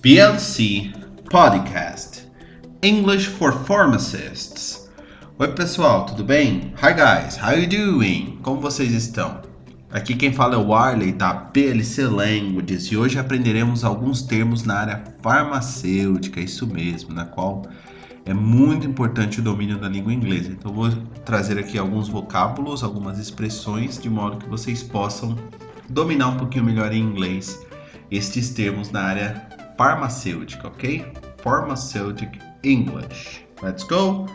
PLC Podcast English for Pharmacists. Oi pessoal, tudo bem? Hi guys, how you doing? Como vocês estão? Aqui quem fala é o Warley da PLC Languages e hoje aprenderemos alguns termos na área farmacêutica, isso mesmo, na qual é muito importante o domínio da língua inglesa. Então vou trazer aqui alguns vocábulos, algumas expressões, de modo que vocês possam dominar um pouquinho melhor em inglês estes termos na área farmacêutica, ok? Pharmaceutic English. Let's go!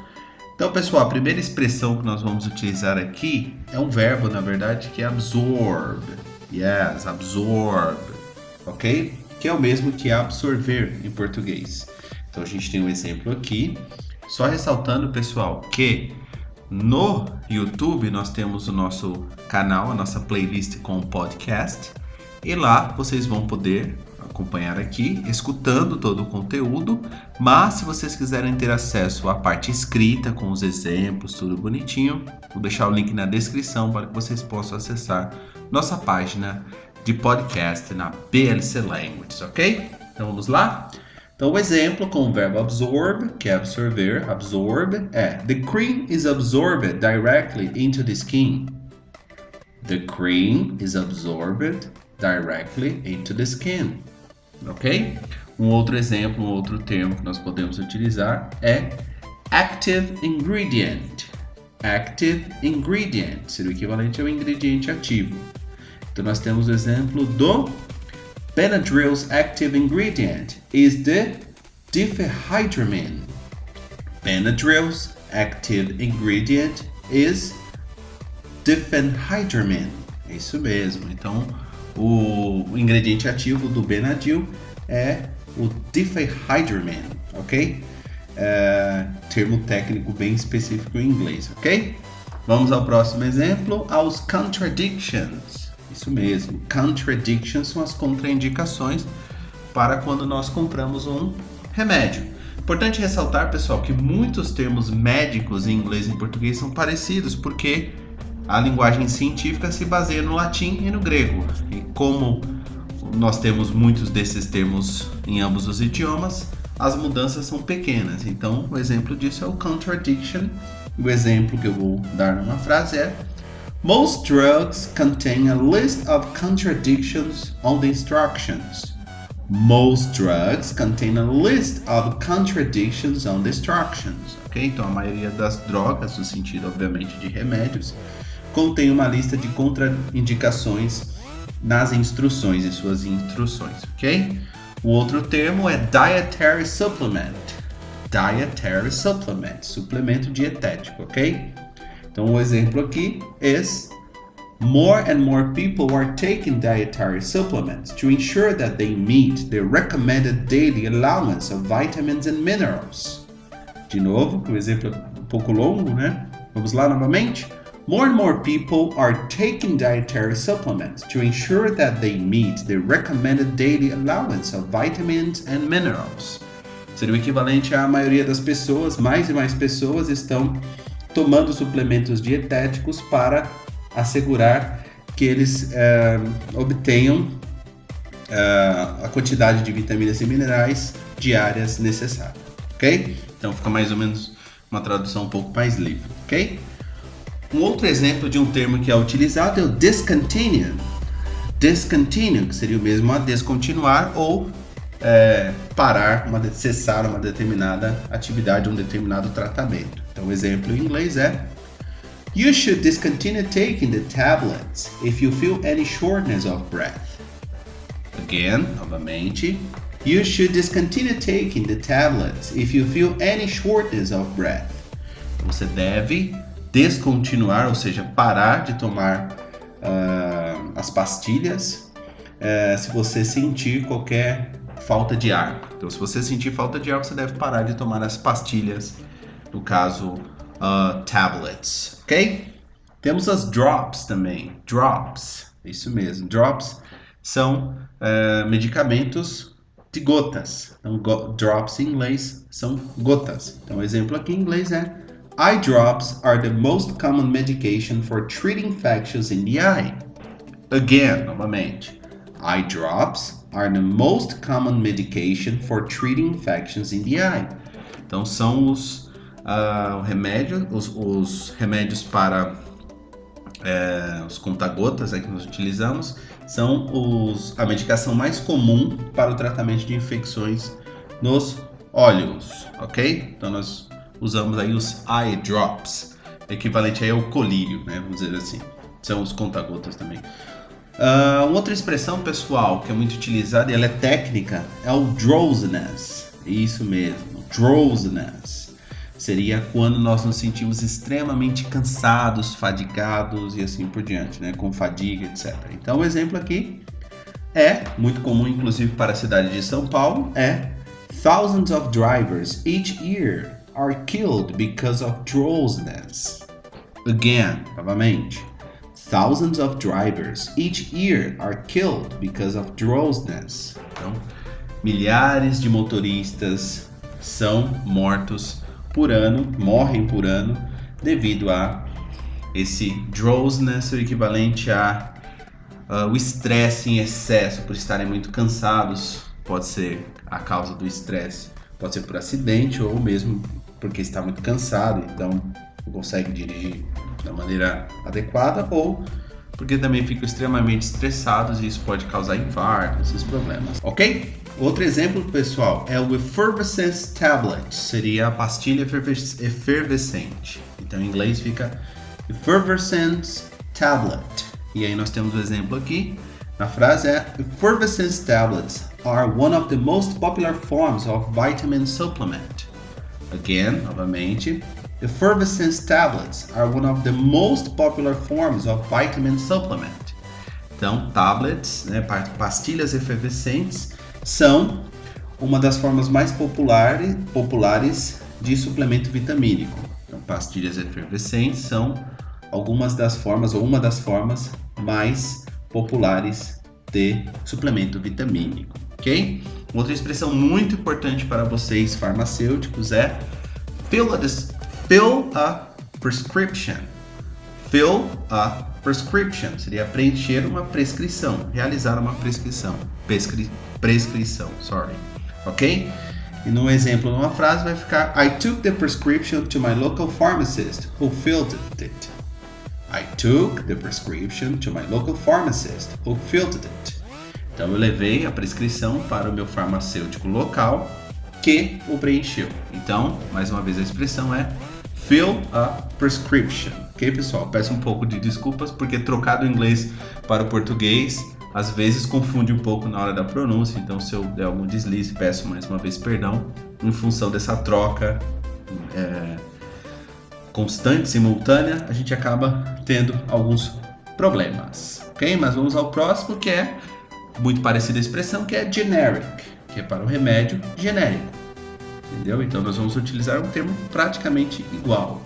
Então, pessoal, a primeira expressão que nós vamos utilizar aqui é um verbo, na verdade, que é absorb. Yes, absorb, ok? Que é o mesmo que absorver em português. Então, a gente tem um exemplo aqui. Só ressaltando, pessoal, que no YouTube nós temos o nosso canal, a nossa playlist com o podcast. E lá vocês vão poder acompanhar aqui, escutando todo o conteúdo, mas se vocês quiserem ter acesso à parte escrita, com os exemplos, tudo bonitinho, vou deixar o link na descrição para que vocês possam acessar nossa página de podcast na PLC Languages, ok? Então vamos lá? Então o exemplo com o verbo absorb, que é absorver, absorb, é the cream is absorbed directly into the skin. The cream is absorbed directly into the skin. Ok? Um outro exemplo, um outro termo que nós podemos utilizar é active ingredient. Active ingredient seria o equivalente ao ingrediente ativo. Então nós temos o exemplo do Benadryl's active ingredient is the diphenhydramine. Benadryl's active ingredient is diphenhydramine. É isso mesmo. Então o ingrediente ativo do Benadryl é o diphenhydramine, ok? Termo técnico bem específico em inglês, ok? Vamos ao próximo exemplo, aos contradictions. Isso mesmo, contradictions são as contraindicações para quando nós compramos um remédio. Importante ressaltar, pessoal, que muitos termos médicos em inglês e em português são parecidos, porque a linguagem científica se baseia no latim e no grego. E como nós temos muitos desses termos em ambos os idiomas, as mudanças são pequenas. Então, o exemplo disso é o contradiction. O exemplo que eu vou dar numa frase é: Most drugs contain a list of contradictions on the instructions. Most drugs contain a list of contradictions on the instructions. Ok? Então, a maioria das drogas, no sentido, obviamente, de remédios, contém uma lista de contraindicações nas instruções, em suas instruções, ok? O outro termo é dietary supplement. Dietary supplement, suplemento dietético, ok? Então o exemplo aqui é: More and more people are taking dietary supplements to ensure that they meet the recommended daily allowance of vitamins and minerals. De novo, o exemplo é um pouco longo, né? Vamos lá novamente? More and more people are taking dietary supplements to ensure that they meet the recommended daily allowance of vitamins and minerals. Seria o equivalente à maioria das pessoas, mais e mais pessoas estão tomando suplementos dietéticos para assegurar que eles obtenham a quantidade de vitaminas e minerais diárias necessárias, ok? Então fica mais ou menos uma tradução um pouco mais livre, ok? Um outro exemplo de um termo que é utilizado é o discontinue. Discontinue, que seria o mesmo a descontinuar ou parar, cessar uma determinada atividade, um determinado tratamento. Então o exemplo em inglês é: You should discontinue taking the tablets if you feel any shortness of breath. Again, novamente, you should discontinue taking the tablets if you feel any shortness of breath. Então, você deve descontinuar, ou seja, parar de tomar as pastilhas se você sentir qualquer falta de ar. Então, se você sentir falta de ar, você deve parar de tomar as pastilhas, no caso, tablets, ok? Temos as drops também. Drops, isso mesmo. Drops são medicamentos de gotas. Então, drops em inglês são gotas. Então, o exemplo aqui em inglês é: Eye drops are the most common medication for treating infections in the eye. Again, novamente. Eye drops are the most common medication for treating infections in the eye. Então são os remédios para os conta-gotas que nós utilizamos, são a medicação mais comum para o tratamento de infecções nos olhos, ok? Então nós usamos aí os eye drops, equivalente aí ao colírio, né? Vamos dizer assim, são os conta-gotas também. Outra expressão, pessoal, que é muito utilizada e ela é técnica, é o drowsiness. Isso mesmo, drowsiness. Seria quando nós nos sentimos extremamente cansados, fadigados e assim por diante, né? Com fadiga, etc. Então, o exemplo aqui é muito comum, inclusive para a cidade de São Paulo, é thousands of drivers each year are killed because of drowsiness. Again, novamente. Thousands of drivers each year are killed because of drowsiness. Então, milhares de motoristas são mortos por ano, morrem por ano, devido a esse drowsiness, o equivalente a o estresse em excesso, por estarem muito cansados. Pode ser a causa do estresse, pode ser por acidente ou mesmo porque está muito cansado, então não consegue dirigir da maneira adequada, ou porque também ficam extremamente estressados e isso pode causar infarto, esses problemas, ok? Outro exemplo, pessoal, é o effervescent tablet, seria a pastilha efervescente. Então em inglês fica effervescent tablet. E aí nós temos o exemplo aqui, a frase é: effervescent tablets are one of the most popular forms of vitamin supplement. Again, novamente, effervescent tablets are one of the most popular forms of vitamin supplement. Então, tablets, né, pastilhas efervescentes, são uma das formas mais populares de suplemento vitamínico. Então, pastilhas efervescentes são algumas das formas, ou uma das formas mais populares de suplemento vitamínico, ok? Outra expressão muito importante para vocês farmacêuticos é fill a prescription. Fill a prescription seria preencher uma prescrição, realizar uma prescrição. Ok? E no exemplo, numa frase vai ficar: I took the prescription to my local pharmacist who filled it. I took the prescription to my local pharmacist who filled it. Então eu levei a prescrição para o meu farmacêutico local que o preencheu. Então, mais uma vez a expressão é fill a prescription. Ok, pessoal? Peço um pouco de desculpas porque trocar do inglês para o português às vezes confunde um pouco na hora da pronúncia. Então, se eu der algum deslize, peço mais uma vez perdão em função dessa troca constante, simultânea, a gente acaba tendo alguns problemas. Ok? Mas vamos ao próximo, que é muito parecida a expressão, que é generic, que é para o remédio genérico. Entendeu? Então nós vamos utilizar um termo praticamente igual.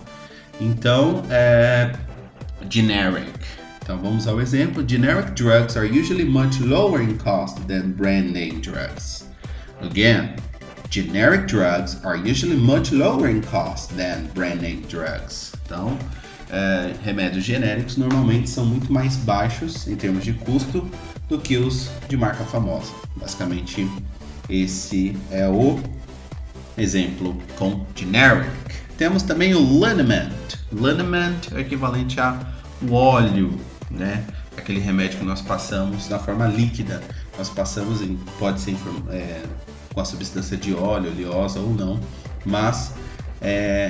Então, generic. Então vamos ao exemplo. Generic drugs are usually much lower in cost than brand name drugs. Again, generic drugs are usually much lower in cost than brand name drugs. Então, remédios genéricos normalmente são muito mais baixos em termos de custo do que os de marca famosa. Basicamente, esse é o exemplo com generic. Temos também o liniment. Liniment é equivalente a o óleo, né? Aquele remédio que nós passamos na forma líquida. Nós passamos pode ser com a substância de óleo, oleosa ou não, mas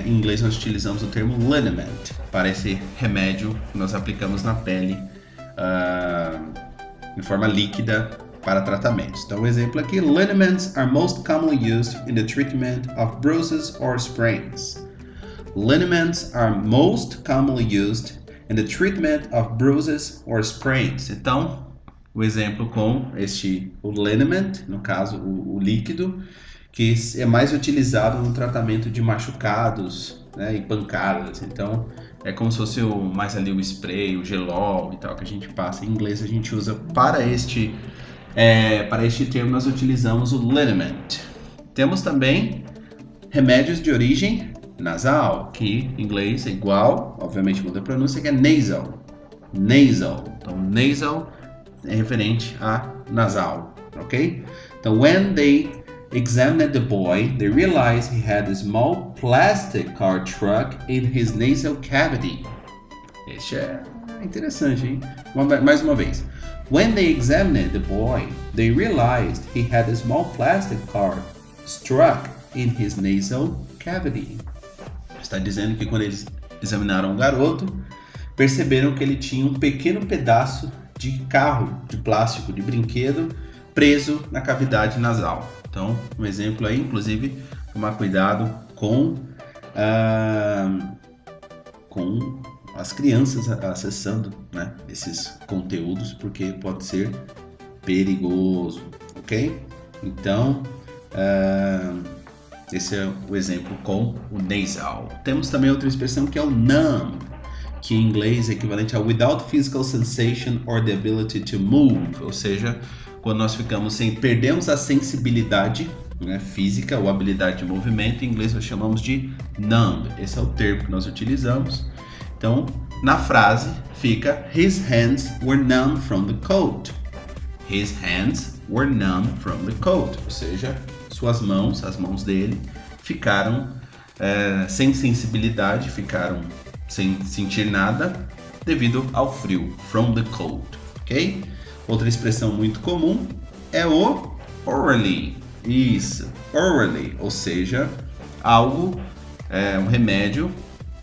em inglês nós utilizamos o termo liniment para esse remédio que nós aplicamos na pele em forma líquida para tratamentos. Então, o exemplo aqui: liniments are most commonly used in the treatment of bruises or sprains. Liniments are most commonly used in the treatment of bruises or sprains. Então, o exemplo com o liniment, no caso o líquido, que é mais utilizado no tratamento de machucados, né, e pancadas. Então, é como se fosse mais ali o spray, o gelol e tal que a gente passa. Em inglês a gente usa para este termo, nós utilizamos o liniment. Temos também remédios de origem nasal, que em inglês é igual, obviamente muda a pronúncia, que é nasal. Nasal. Então, nasal é referente a nasal, ok? Então, when they examined the boy, they realized he had a small plastic car truck in his nasal cavity. Este é interessante, hein? Mais uma vez. When they examined the boy, they realized he had a small plastic car truck in his nasal cavity. Está dizendo que quando eles examinaram o garoto, perceberam que ele tinha um pequeno pedaço de carro, de plástico, de brinquedo, preso na cavidade nasal. Então, um exemplo aí, inclusive, tomar cuidado com as crianças acessando, né, esses conteúdos, porque pode ser perigoso, ok? Então, esse é o exemplo com o nasal. Temos também outra expressão que é o numb, que em inglês é equivalente a without physical sensation or the ability to move, ou seja, quando nós perdemos a sensibilidade, né, física ou habilidade de movimento, em inglês nós chamamos de numb. Esse é o termo que nós utilizamos. Então, na frase fica his hands were numb from the cold. His hands were numb from the cold, ou seja, suas mãos, as mãos dele, ficaram sem sensibilidade, ficaram sem sentir nada devido ao frio, from the cold, ok? Outra expressão muito comum é o orally. Isso, orally, ou seja, algo, um remédio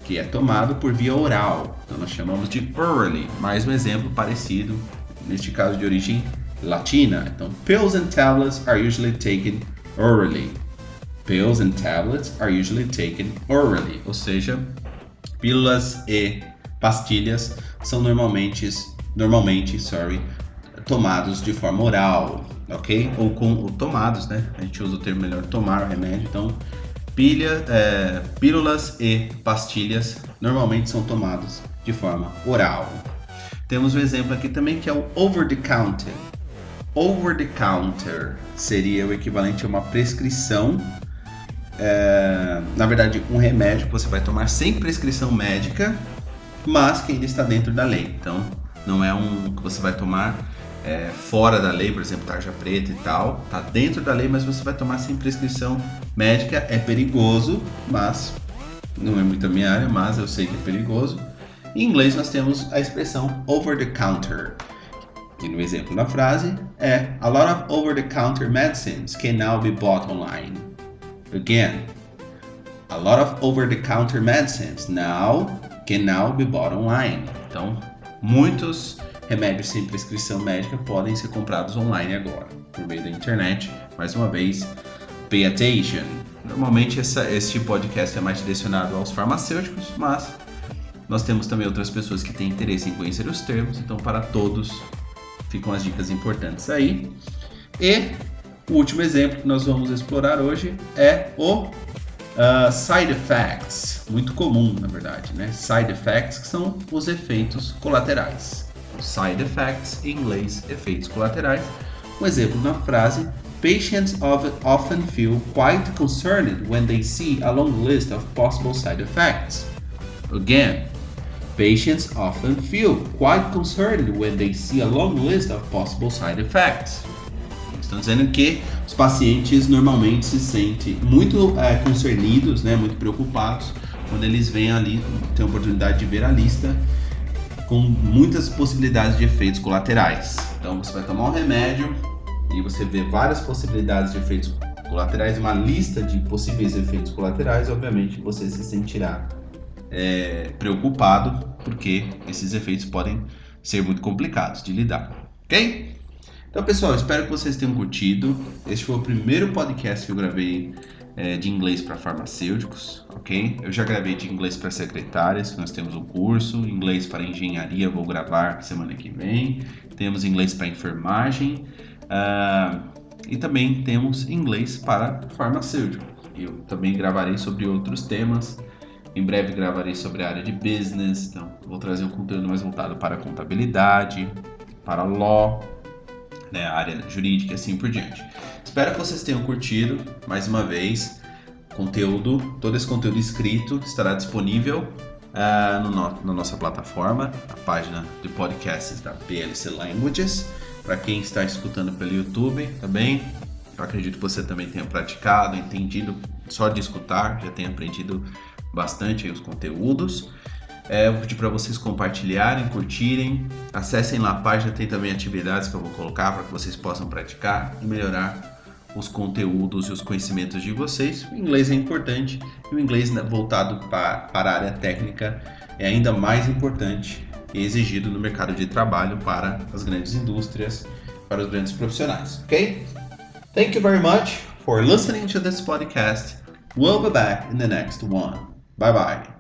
que é tomado por via oral. Então nós chamamos de orally. Mais um exemplo parecido, neste caso de origem latina. Então, pills and tablets are usually taken orally. Pills and tablets are usually taken orally, ou seja, pílulas e pastilhas são normalmente, tomados de forma oral, ok? Ou tomados, né? A gente usa o termo melhor, tomar o remédio. Então, pílulas e pastilhas normalmente são tomados de forma oral. Temos um exemplo aqui também que é o over the counter. Over the counter seria o equivalente a uma prescrição, na verdade um remédio que você vai tomar sem prescrição médica, mas que ainda está dentro da lei. Então não é um que você vai tomar fora da lei, por exemplo, tarja preta e tal, está dentro da lei, mas você vai tomar sem prescrição médica. É perigoso, mas não é muito a minha área, mas eu sei que é perigoso. Em inglês nós temos a expressão over the counter, que no exemplo da frase é a lot of over-the-counter medicines can now be bought online. Again, a lot of over-the-counter medicines can now be bought online. Então, muitos remédios sem prescrição médica podem ser comprados online agora, por meio da internet. Mais uma vez, pay attention. Normalmente este podcast é mais direcionado aos farmacêuticos, mas nós temos também outras pessoas que têm interesse em conhecer os termos, então para todos ficam as dicas importantes aí. E o último exemplo que nós vamos explorar hoje é o side effects, muito comum na verdade, né? Side effects, que são os efeitos colaterais. Side effects, em inglês, efeitos colaterais. Um exemplo na frase: patients often feel quite concerned when they see a long list of possible side effects. Again, patients often feel quite concerned when they see a long list of possible side effects. Estão dizendo que os pacientes normalmente se sentem muito concernidos, né, muito preocupados, quando eles veem ali, têm a oportunidade de ver a lista com muitas possibilidades de efeitos colaterais. Então você vai tomar um remédio e você vê várias possibilidades de efeitos colaterais, uma lista de possíveis efeitos colaterais, obviamente você se sentirá preocupado, porque esses efeitos podem ser muito complicados de lidar, ok? Então, pessoal, espero que vocês tenham curtido. Este foi o primeiro podcast que eu gravei de inglês para farmacêuticos, ok? Eu já gravei de inglês para secretárias, que nós temos um curso, inglês para engenharia, vou gravar semana que vem. Temos inglês para enfermagem e também temos inglês para farmacêutico. Eu também gravarei sobre outros temas. Em breve gravarei sobre a área de business, então vou trazer um conteúdo mais voltado para a contabilidade, para law, né, a área jurídica e assim por diante. Espero que vocês tenham curtido. Mais uma vez, todo esse conteúdo escrito estará disponível na nossa plataforma, a página de podcasts da PLC Languages. para quem está escutando pelo YouTube, tá bem? Eu acredito que você também tenha praticado, entendido, só de escutar, já tenha aprendido bastante aí os conteúdos. Eu vou pedir para vocês compartilharem, curtirem, acessem lá a página, tem também atividades que eu vou colocar para que vocês possam praticar e melhorar os conteúdos e os conhecimentos de vocês. O inglês é importante e o inglês voltado para a área técnica é ainda mais importante e exigido no mercado de trabalho para as grandes indústrias, para os grandes profissionais, ok? Thank you very much for listening to this podcast. We'll be back in the next one. Bye bye.